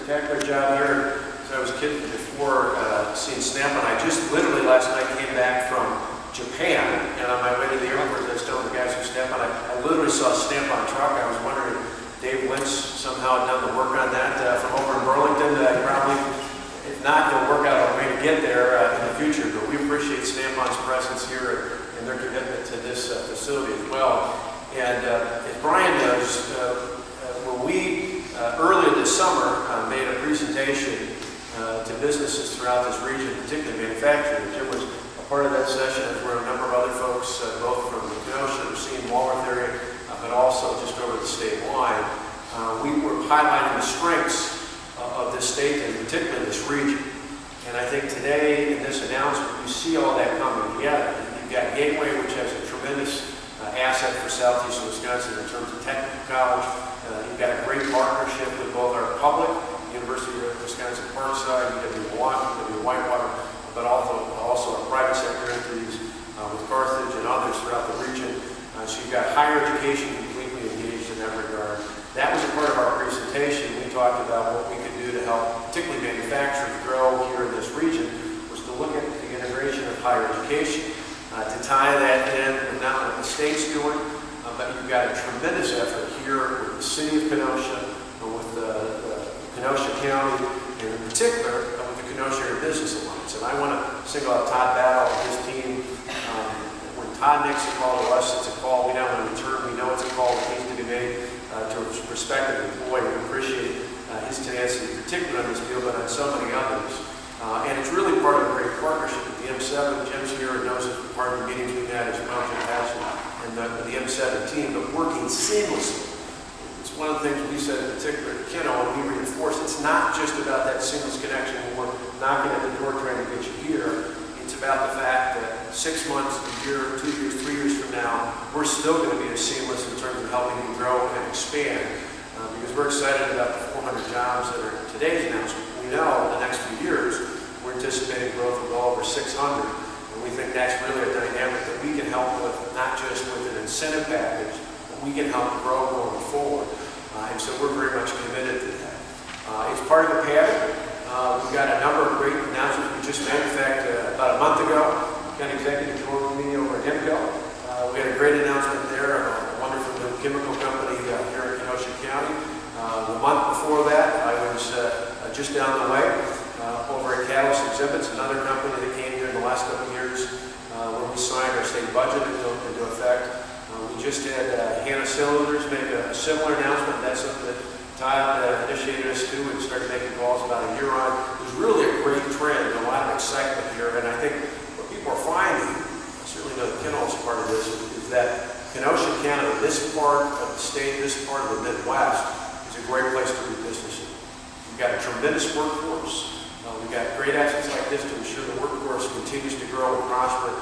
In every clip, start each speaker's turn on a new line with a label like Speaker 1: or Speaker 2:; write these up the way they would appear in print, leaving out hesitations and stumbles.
Speaker 1: spectacular job here. As I was kidding before seeing Snap-on, I just literally last night came back from Japan, and on my way to the airport, I was telling the guys from Snap-on, I literally saw a Snap-on truck. I was wondering if Dave Lynch somehow had done the work on that from over in Burlington. Probably, if not, he'll work out a way to get there in the future. But we appreciate Snap-on's presence here and their commitment to this facility as well. And as Brian knows, when we earlier this summer made a presentation to businesses throughout this region, particularly manufacturing. Jim was a part of that session, as were a number of other folks, both from the Kenosha, Racine, Walworth area, but also just over the statewide. We were highlighting the strengths of this state and particularly this region. And I think today in this announcement, you see all that coming together. You've got Gateway, which has a tremendous asset for southeastern Wisconsin in terms of technical college. You've got a great partnership with both our public, University of Wisconsin Parkside, UW Whitewater, but also our private sector entities with Carthage and others throughout the region. So you've got higher education completely engaged in that regard. That was a part of our presentation. We talked about what we could do to help, particularly manufacturers, grow here in this region, was to look at the integration of higher education, to tie that in with not what the state's doing, but you've got a tremendous effort here with the city of Kenosha, with Kenosha County, and in particular with the Kenosha Area Business Alliance. And I want to single out Todd Battle and his team. When Todd makes a call to us, it's a call we don't want to return. We know it's a call that needs to be made to a prospective employee. We appreciate his tenacity, particularly on this deal, but on so many others. And it's really part of a great partnership with the M7. Jim's here and knows it's part of the meetings we've had as well, Jim Patchen, and the M7 team, but working seamlessly. It's one of the things we said in particular at Kenall, and we reinforce, it's not just about that seamless connection when we're knocking at the door trying to get you here. It's about the fact that 6 months, a year, 2 years, 3 years from now, we're still going to be as seamless in terms of helping you grow and expand, because we're excited about the 400 jobs that are today's announcement. We know in the next few years, we're anticipating growth of well over 600, and we think that's really a dynamic that we can help with, not just with an incentive package, but we can help grow going forward. And so we're very much committed to that. It's part of the pattern. We've got a number of great announcements we just made. In fact, about a month ago, County Executive joined with me over at IMCO. We had a great announcement there of a wonderful new chemical company here in Kenosha County. The month before that, I was just down the way over at Catalyst Exhibits, another company that came here in the last couple of years when we signed our state budget into effect. We just had Hannah Cylinders make a similar announcement. That's something that Todd initiated us to and started making calls about a year on. There's really a great trend, a lot of excitement here, and I think what people are finding, I certainly know that Kenall's part of this, is that Kenosha County, this part of the state, this part of the Midwest, is a great place to do business in. We've got a tremendous workforce. We've got great assets like this to ensure the workforce continues to grow and prosper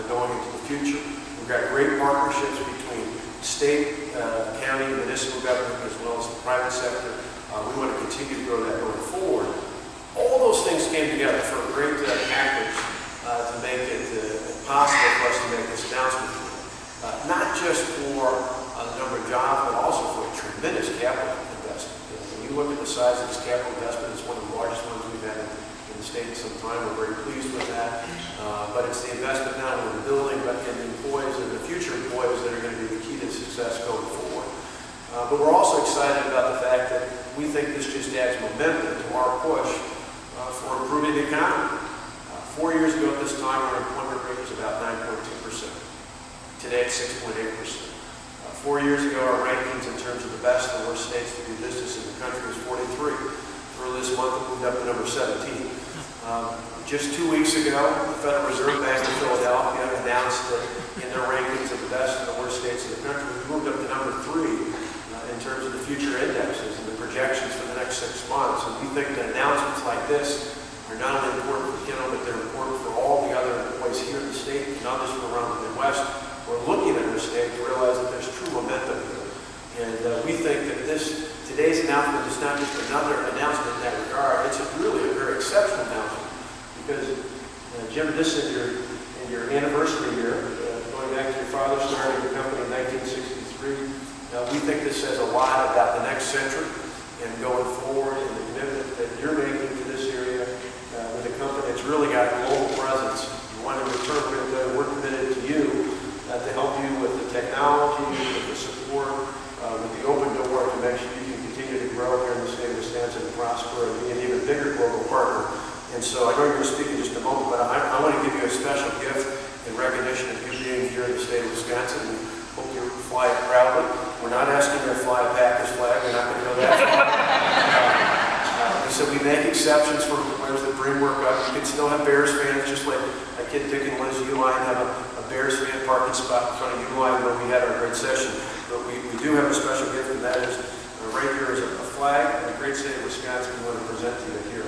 Speaker 1: going into the future. We've got great partnerships between state, county, municipal government, as well as the private sector. We want to continue to grow that going forward. All those things came together for a great package to make it possible for us to make this announcement. Not just for a number of jobs, but also for a tremendous capital investment. When you look at the size of this capital investment, it's one of the largest ones we've had in the state in some time. We're very pleased with that. But it's the investment not only in the building, but in the employees and the future employees that are going to be the key to success going forward. But we're also excited about the fact that we think this just adds momentum to our push for improving the economy. 4 years ago at this time, our employment rate was about 9.2%. Today it's 6.8%. 4 years ago, our rankings in terms of the best and worst states to do business in the country was 43. Early this month, it moved up to number 17. Just 2 weeks ago, the Federal Reserve Bank of Philadelphia announced that in their rankings of the best and the worst states in the country, we moved up to number 3 in terms of the future indexes and the projections for the next 6 months. And we think that announcements like this are not only important for Kenall, but they're important for all the other employees here in the state and others from around the Midwest. We're looking at our state to realize that there's true momentum here. And we think that today's announcement is not just another announcement in that regard. It's really a very exceptional announcement. Because, Jim, this is in your anniversary year, going back to your father starting the company in 1963. We think this says a lot about the next century and going forward and the commitment grow here in the state of Wisconsin and prosper and be an even bigger global partner. And so I know you're going to speak in just a moment, but I want to give you a special gift in recognition of you being here in the state of Wisconsin. We hope you fly it proudly. We're not asking you to fly a Packers flag. We're not going to go that far. So we make exceptions for players that bring work up. You can still have Bears fans, just like my kid Dick and Liz Uline have a Bears fan parking spot in front of Uline when we had our great session. But we do have a special gift, and that is right here is a flag in the great state of Wisconsin we want to present to you here.